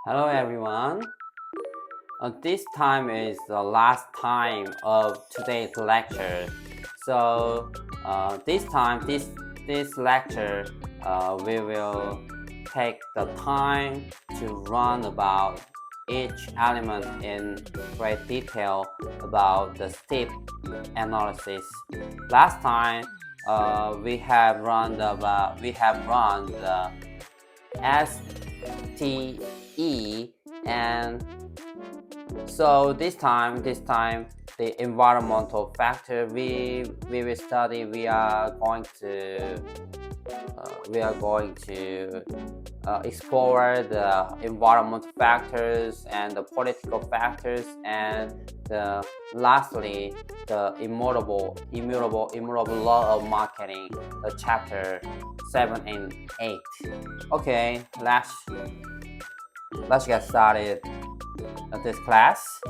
Hello everyone. This time is the last time of today's lecture. So this lecture, we will take the time to run about each element in great detail about the step analysis. Last time, we have run the STE, and so this time the environmental factor we will study. We are going to explore the environmental factors and the political factors, and lastly the immutable law of marketing, the chapter 7 and 8. Okay, let's get started at this class.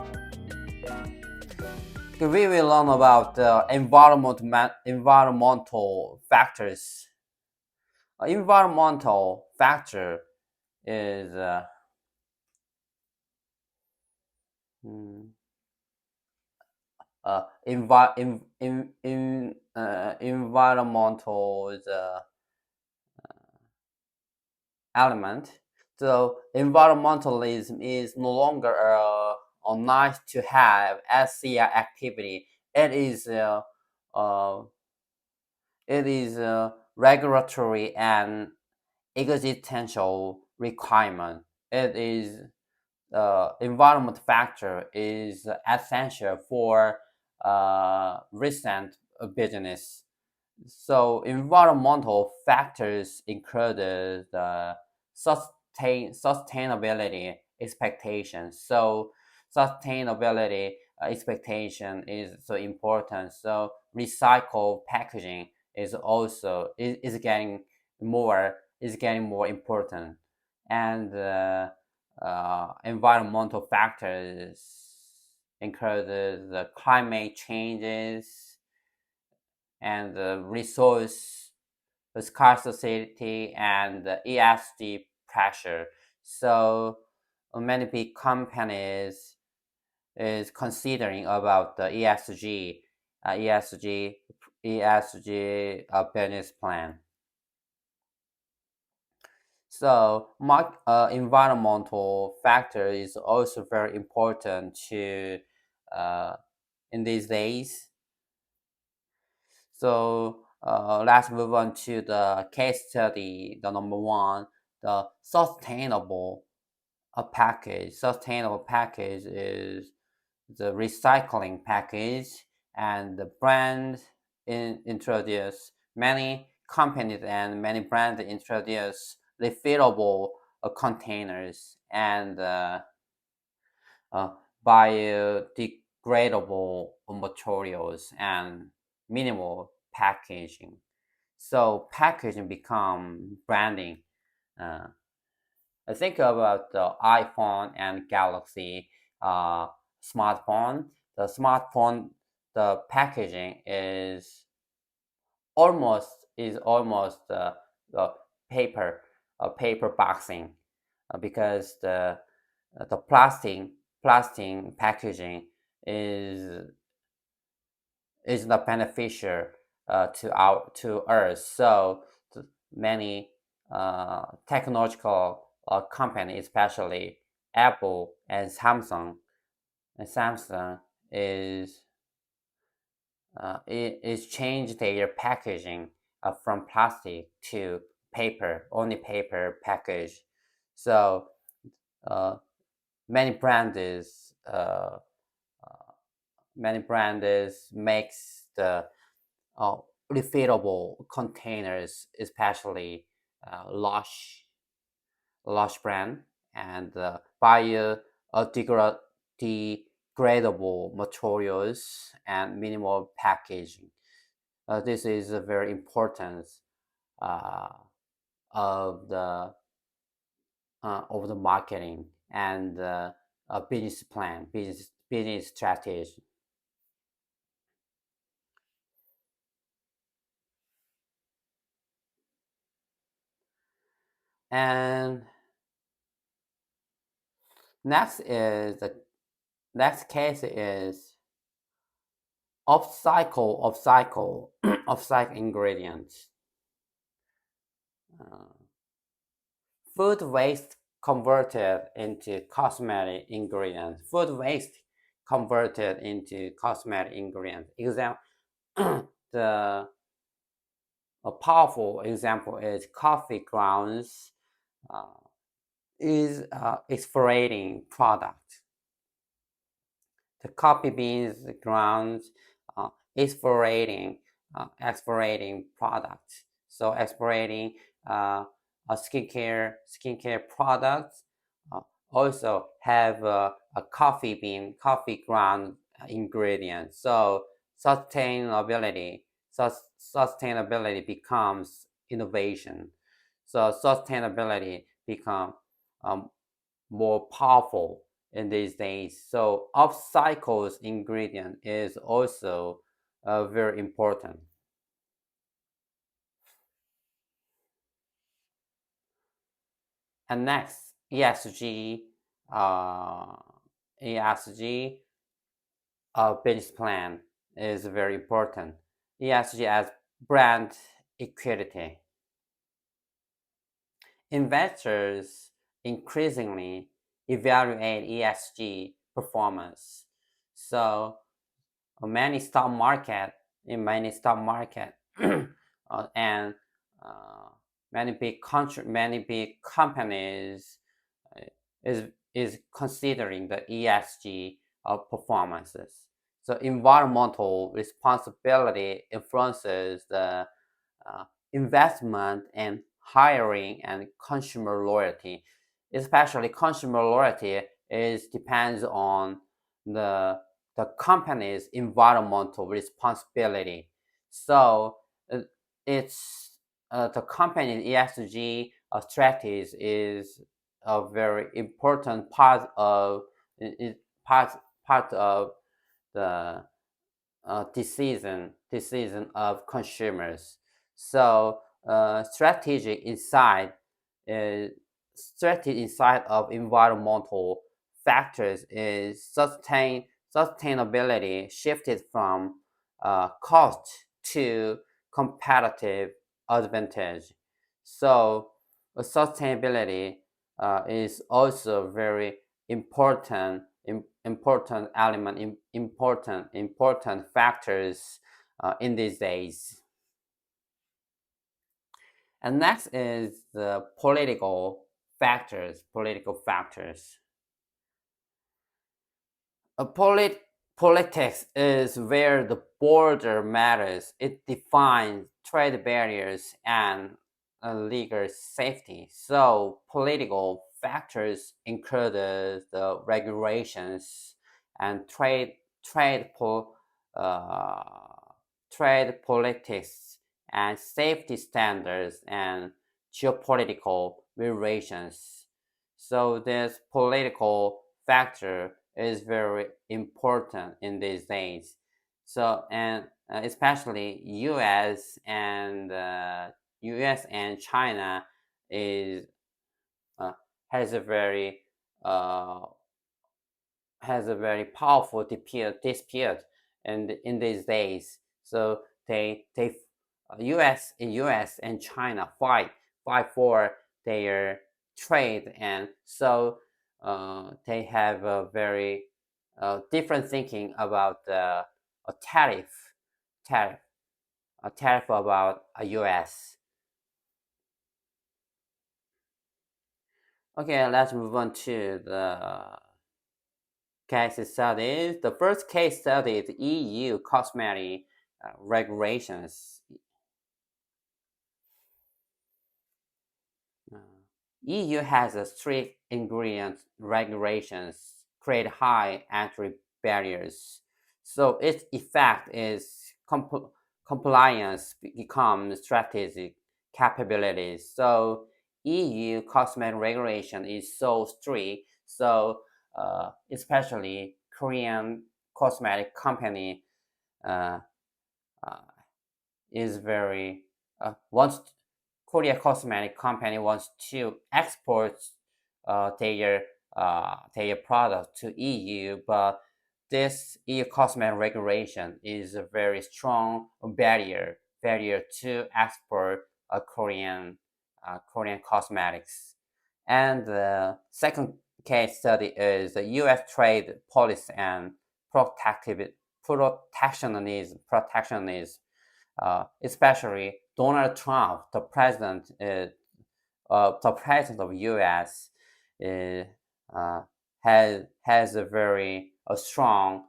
We will learn about the environmental factors. Environmental factor is environmental is a element. So environmentalism is no longer a nice to have SCI activity. It is uh, it is a regulatory and existential requirement. It is environment factor is essential for recent business. So environmental factors include the sustainability expectations. So sustainability expectation is so important. So recycled packaging is getting more important, and environmental factors include the climate changes and the resource scarcity and the ESG pressure. So many big companies is considering about the uh, ESG, ESG business plan. So, environmental factor is also very important to uh, in these days. So let's move on to the case study. The number one, the sustainable package. Sustainable package is the recycling package, and the brand introduce many companies and many brands introduce refillable containers and uh, biodegradable materials and minimal packaging. So packaging become branding. Uh, I think about the iPhone and Galaxy uh, smartphone. The smartphone, the packaging is almost the paper paper boxing, because the plastic packaging is is not beneficial to us. So many technological companies, especially Apple and Samsung is is changed their packaging from plastic to paper, only paper package. So uh, many brands many brands makes the uh, refillable containers, especially Lush brand, and biodegradable materials and minimal packaging. This is a very important uh, of the marketing and business plan, business strategy. And The next case is upcycle upcycle ingredients. Uh, Food waste converted into cosmetic ingredients. Food waste converted into cosmetic ingredients. Example, the a powerful example is coffee grounds uh, is exfoliating product. The coffee beans grounds uh, exfoliating exfoliating product. So exfoliating a skincare products uh, also have a coffee ground ingredient. So sustainability sustainability becomes innovation. So sustainability become um, more powerful in these days. So upcycles ingredient is also very important. And next, uh, ESG business plan is very important. ESG as brand equity. Investors increasingly evaluate ESG performance. So many stock market in many stock market and uh, many big companies uh, is is considering the ESG performances. So environmental responsibility influences the uh, investment and hiring and consumer loyalty. Especially consumer loyalty is depends on the the company's environmental responsibility. So uh, it's the company's ESG strategies is a very important part of it, part of the decision of consumers. So uh, strategy inside of environmental factors is sustainability shifted from cost to competitive advantage. So sustainability is also very important element, important factors in these days. And next is the political factors. A politics is where the border matters. It defines trade barriers and legal safety. So political factors include the regulations and trade po- uh, trade politics and safety standards and geopolitical relations. So this political factor is very important in these days. So and especially U.S. and China is uh, has a very uh, has a very powerful dispute in these days. So U.S. and China fight for their trade, and so they have a very different thinking about a tariff a tariff about a U.S. Okay, let's move on to the case studies. The first case study is EU cosmetic regulations. Uh, EU has a strict ingredient regulations, create high entry barriers. So its effect is compliance becomes strategic capabilities. So EU cosmetic regulation is so strict. So especially Korean cosmetic company uh, uh, is very wants Korea cosmetic company wants to export their their product to EU, but this EU cosmetic regulation is a very strong barrier to export Korean cosmetics. And the second case study is the U.S. trade policy and protective protectionism, especially Donald Trump, the president of U.S. Uh, uh, has a very strong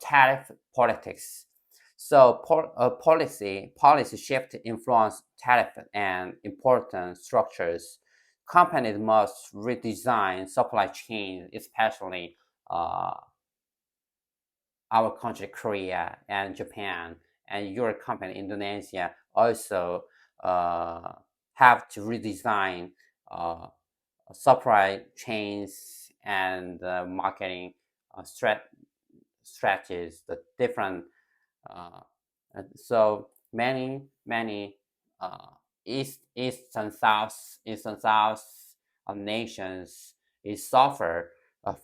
tariff politics. So policy shift influence tariff and important structures. Companies must redesign supply chain, especially uh, our country, Korea and Japan, and your company, Indonesia, also uh, have to redesign uh, supply chains and marketing strategies, the different. Uh, so many uh, east and south nations is suffer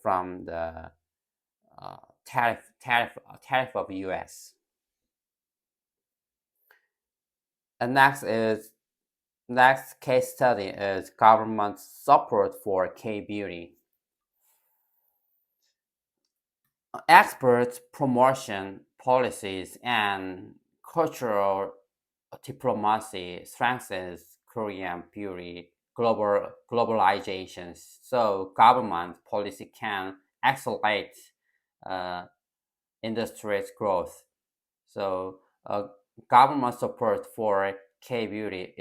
from the uh, tariff of U.S. And next case study is government support for K beauty. Expert promotion policies and cultural diplomacy strengthens Korean beauty globalizations. So government policy can accelerate uh, industry's growth. So government support for K beauty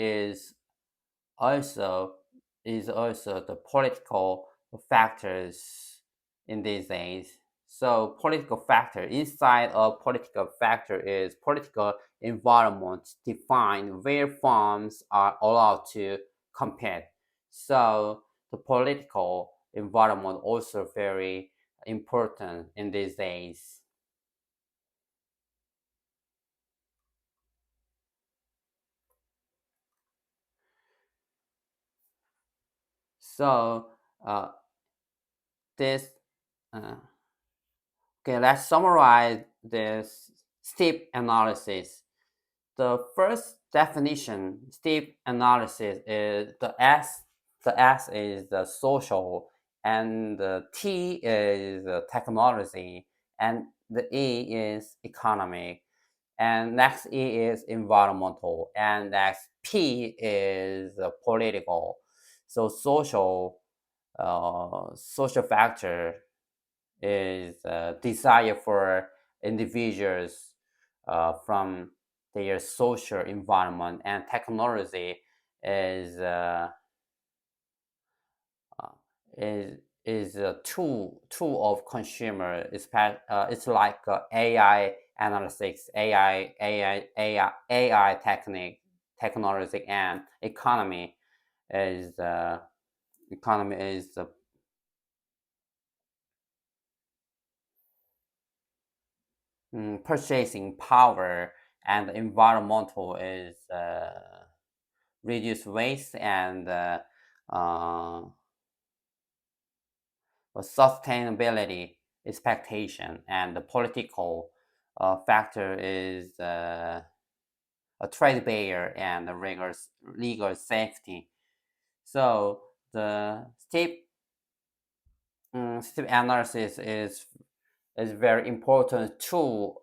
also also the political factors in these days. So political factor inside of political factor is political environment define where farms are allowed to compete. So the political environment also very important in these days. So uh, this uh, okay, let's summarize this step analysis. The first definition, step analysis, is the S. The S is the social, and the T is the technology, and the E is economic, and next E is environmental, and next P is political. So social factor is desire for individuals from their social environment, and technology is uh, uh, is a tool of consumer. It's like AI analytics, AI technology, and is uh, economy is purchasing power, and environmental is reduce waste and uh, sustainability expectation, and the political factor is a trade barrier and the rigorous legal safety. So the step analysis is very important tool.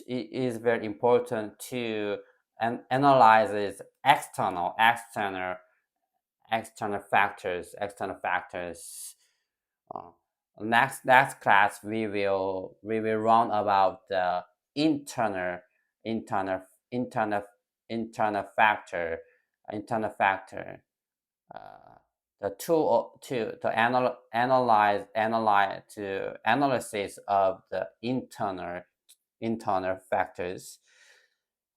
It is very important to analyze external factors. Uh, next class we will run about the internal internal internal internal factor internal factor. Uh, the tool to analyze to analysis of the internal factors.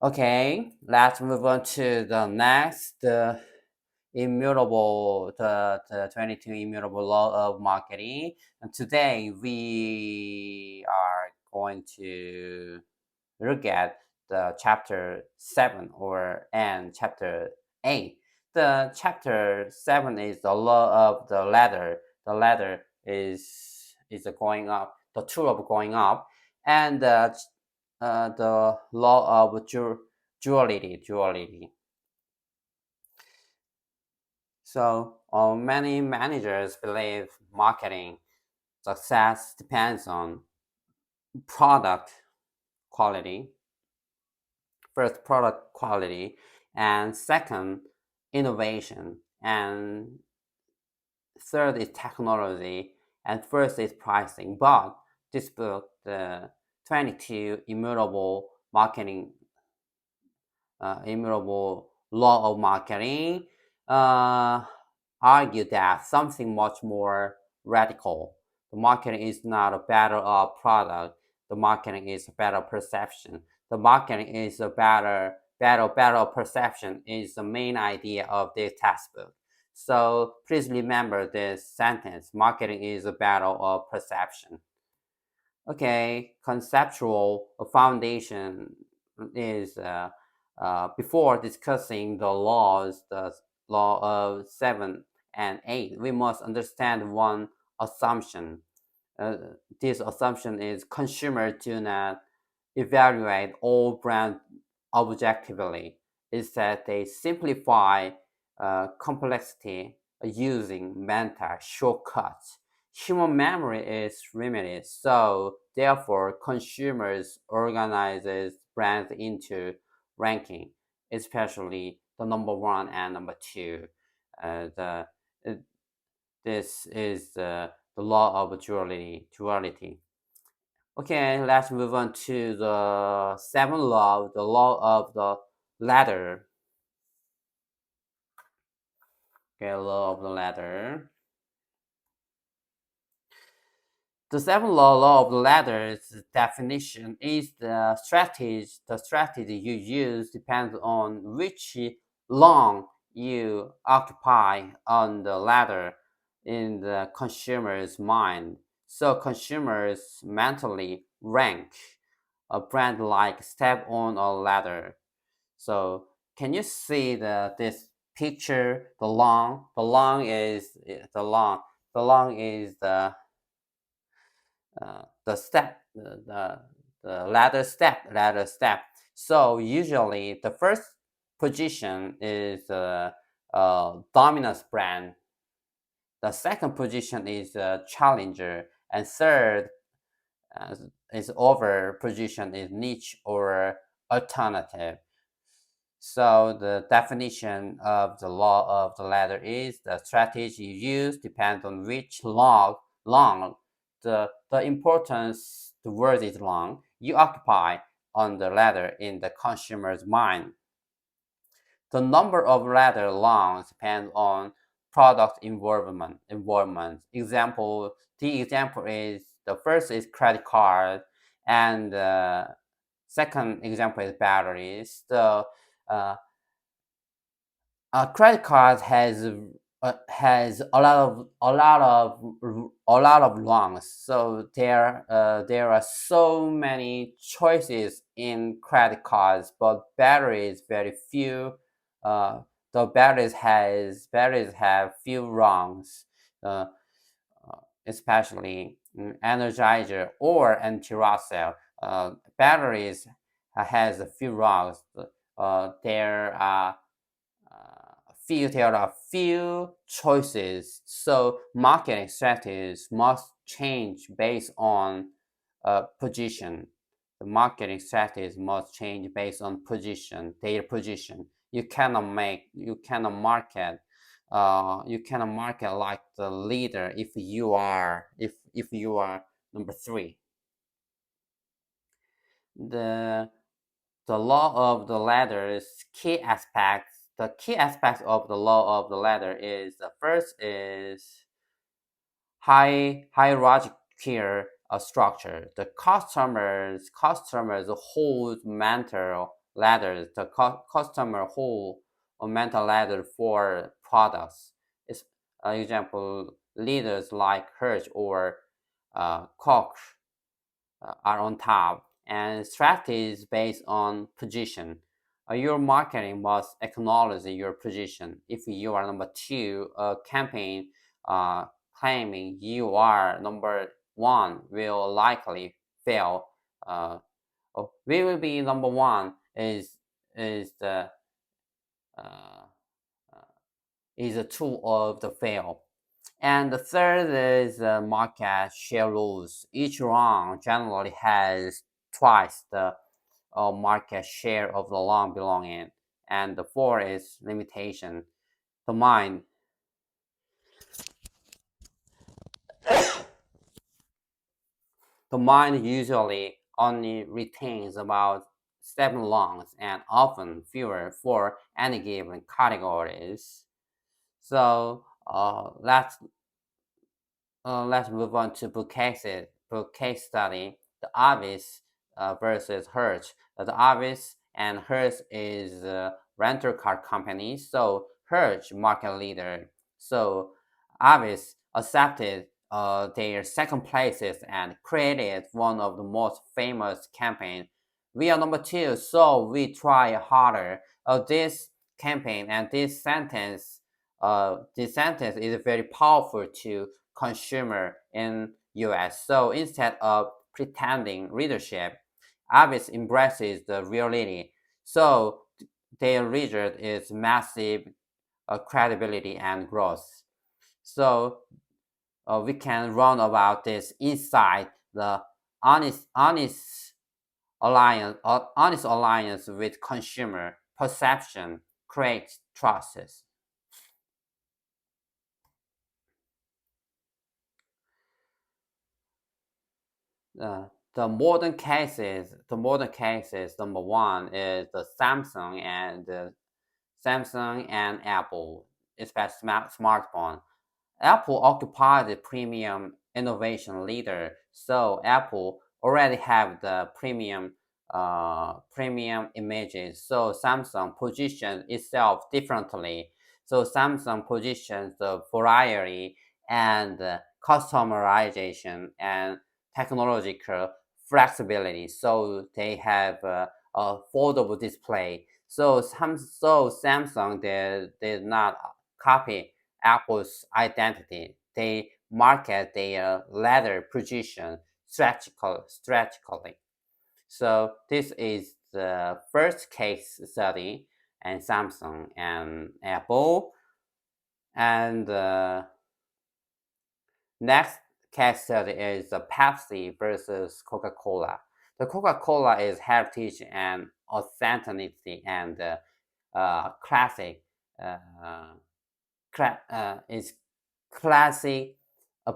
Okay, let's move on to the next, the 22 immutable law of marketing. And today we are going to look at the chapter 7 and chapter 8. The chapter 7 is the law of the ladder. is going up, the tulip going up, and the law of duality. So many managers believe marketing success depends on product quality, first product quality, and second innovation, and third is technology, and first is pricing. But this book, the 22 immutable law of marketing, uh, argue that something much more radical. The marketing is not a battle of product. The marketing is a battle of perception. The marketing is a battle of perception is the main idea of this textbook. So please remember this sentence. Marketing is a battle of perception. Okay, conceptual foundation is before discussing the laws, the law of 7 and 8, we must understand one assumption. Uh, this assumption is consumers do not evaluate all brands objectively. Instead, they simplify complexity using mental shortcuts. Human memory is limited, so therefore consumers organizes brands into ranking, especially the number one and number two. The This is the law of duality. Okay, let's move on to the seventh law, the law of the ladder. Okay, law of the ladder. The seventh law of the ladder's definition is the strategy you use depends on which long you occupy on the ladder in the consumer's mind. So consumers mentally rank a brand like step on a ladder. So can you see this picture? The long is the step, the ladder step. So usually the first position is dominant brand. The second position is challenger, and third uh, is over position is niche or alternative. So the definition of the law of the ladder is the strategy you use depends on which long the importance the word is long you occupy on the ladder in the consumer's mind. The number of ladder longs depends on product involvement. The example is the first is credit card, and second example is batteries. The uh, a credit card has a lot of loans. So there are so many choices in credit cards, but batteries very few. Uh, the batteries have few wrongs. Uh, Especially Energizer or anti-Russell. Batteries has a few wrongs. There are few choices, so marketing strategies must change based on position. The marketing strategies must change based on position, their position. You cannot market like the leader if you are number three. The the law of the ladder is key aspects. The key aspects of the law of the ladder is the first is hierarchical structure. The customers hold mental ladders. The customer hold a mental ladder for products. It's example leaders like Hertz or Koch are on top, and strategies based on position. Your marketing must acknowledge your position. If you are number two, a campaign uh, claiming you are number one will likely fail. We will be number one is the uh, is a tool of the fail. And the third is market share rules. Each round generally has twice the market share of the long belonging. And the fourth is limitation. The mind, the mind usually only retains about seven longs and often fewer for any given categories. So let's move on to book case study. The Avis versus Hertz. The Avis and Hertz is a rental car company. So Hertz market leader. So Avis accepted their second places and created one of the most famous campaign. We are number two, so we try harder. This campaign and this sentence is very powerful to consumer in US. So instead of pretending leadership, Avis embraces the reality. So their result is massive credibility and growth. So we can run about this inside the honest alliance with consumer perception creates trust. Uh, the modern cases, number one is the Samsung and Apple, especially smartphone. Apple occupied the premium innovation leader, so Apple already have the premium images. So Samsung positions itself differently. So Samsung positions the variety and customization and technological flexibility. So they have a foldable display. So Samsung did not copy Apple's identity. They market their latter position strategically. So this is the first case study and Samsung and Apple. And next case study is the Pepsi versus Coca-Cola. The Coca-Cola is heritage and authenticity and classic uh, is classic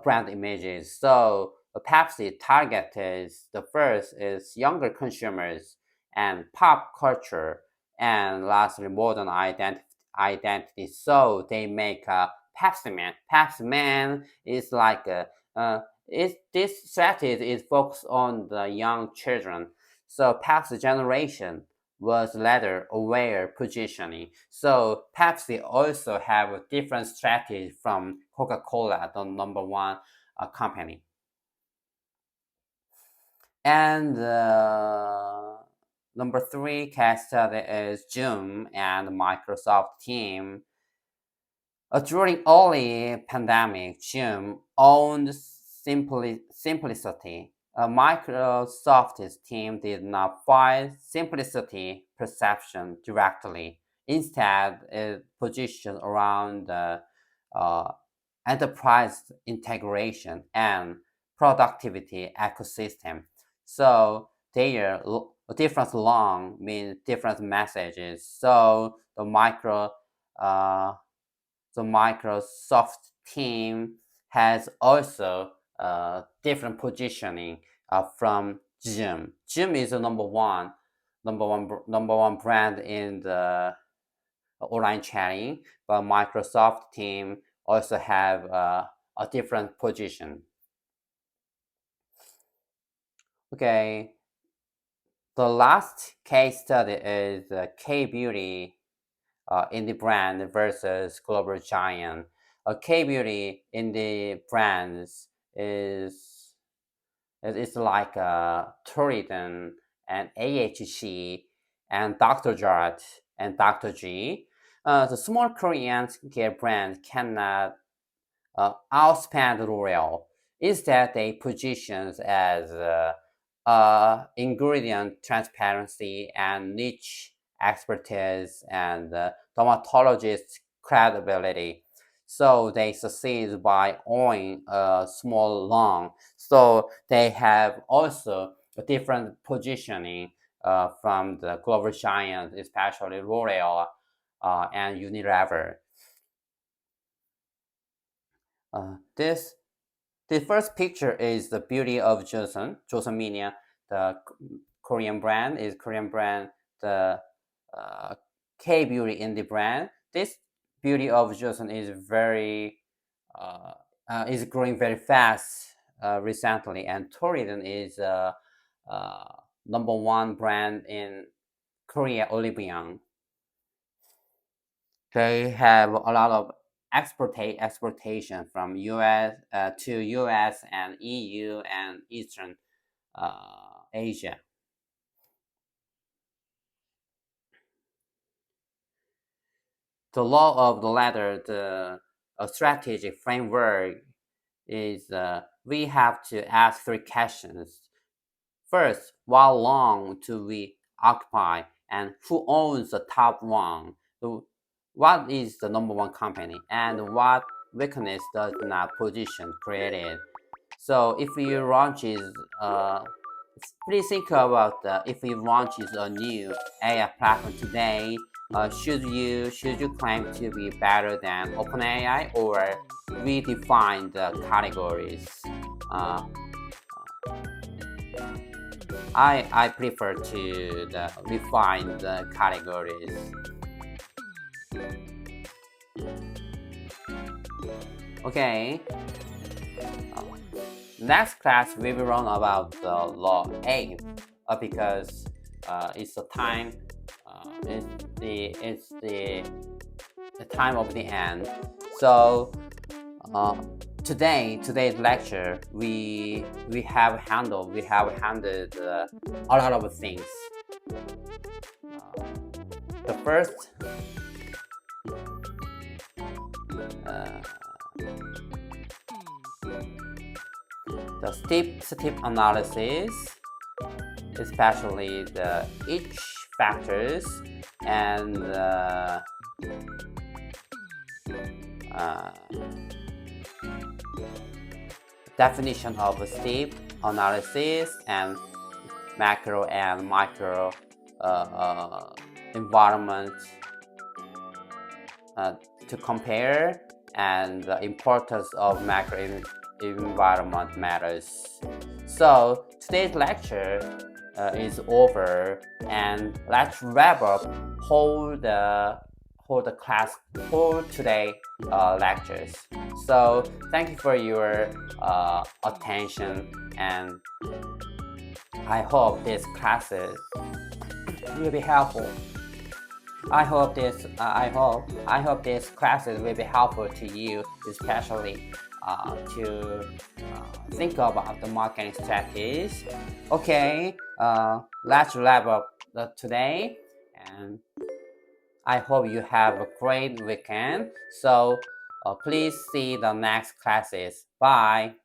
brand images. So Pepsi targeted the first is younger consumers and pop culture, and lastly modern identity. So they make a Pepsi Man. Pepsi Man is like a this strategy is focused on the young children. So Pepsi generation was later aware positioning. So Pepsi also have a different strategy from Coca-Cola, the number one company. And number three case study is Zoom and Microsoft team. During early pandemic, Zoom owned simplicity. Microsoft's team did not fight simplicity perception directly. Instead, it positioned around the uh, enterprise integration and productivity ecosystem. So their different long means different messages. So uh, the Microsoft team has also different positioning from Zoom. Zoom is the number one brand in the online chatting, but Microsoft team also have a different position. Okay, the last case study is K Beauty indie brand versus global giant. K Beauty indie brands is it's like Tourism and AHC and Dr. Jart and Dr. G. The small Korean skincare brand cannot outspend L'Oreal. Instead, they positions as ingredient transparency and niche expertise and dermatologist credibility. So they succeed by owning a small lung. So they have also a different positioning from the global giants, especially L'Oreal and Unilever. This The first picture is the beauty of Joseon. Joseon meaning the Korean brand is Korean brand. The uh, K beauty indie brand. This beauty of Joseon uh, is growing very fast recently, and Toriden is uh, number one brand in Korea, Olympian. They have a lot of exportation from US to US and EU and Eastern Asia. The law of the ladder, the strategic framework is we have to ask three questions. First, how long do we occupy, and who owns the top one? What is the number one company, and what weakness does not position created? So if you launches, please think about if you launches a new AI platform today, should you claim to be better than OpenAI or redefine the categories? Uh, I prefer to refine the categories. Okay. Uh, Next class we will learn about the law 8 because it's the time. It's the time of the end. So uh, today's lecture we have handled a lot of things. The first uh, the step analysis, especially the each factors and uh, definition of a step analysis and macro and micro environment to compare, and the importance of macro environment matters. So today's lecture is over, and let's wrap up whole the whole today lectures. So thank you for your attention, and I hope these classes will be helpful. I hope these classes will be helpful to you, especially to think about the marketing strategies. Okay, let's wrap up today, and I hope you have a great weekend. So please see the next classes. Bye.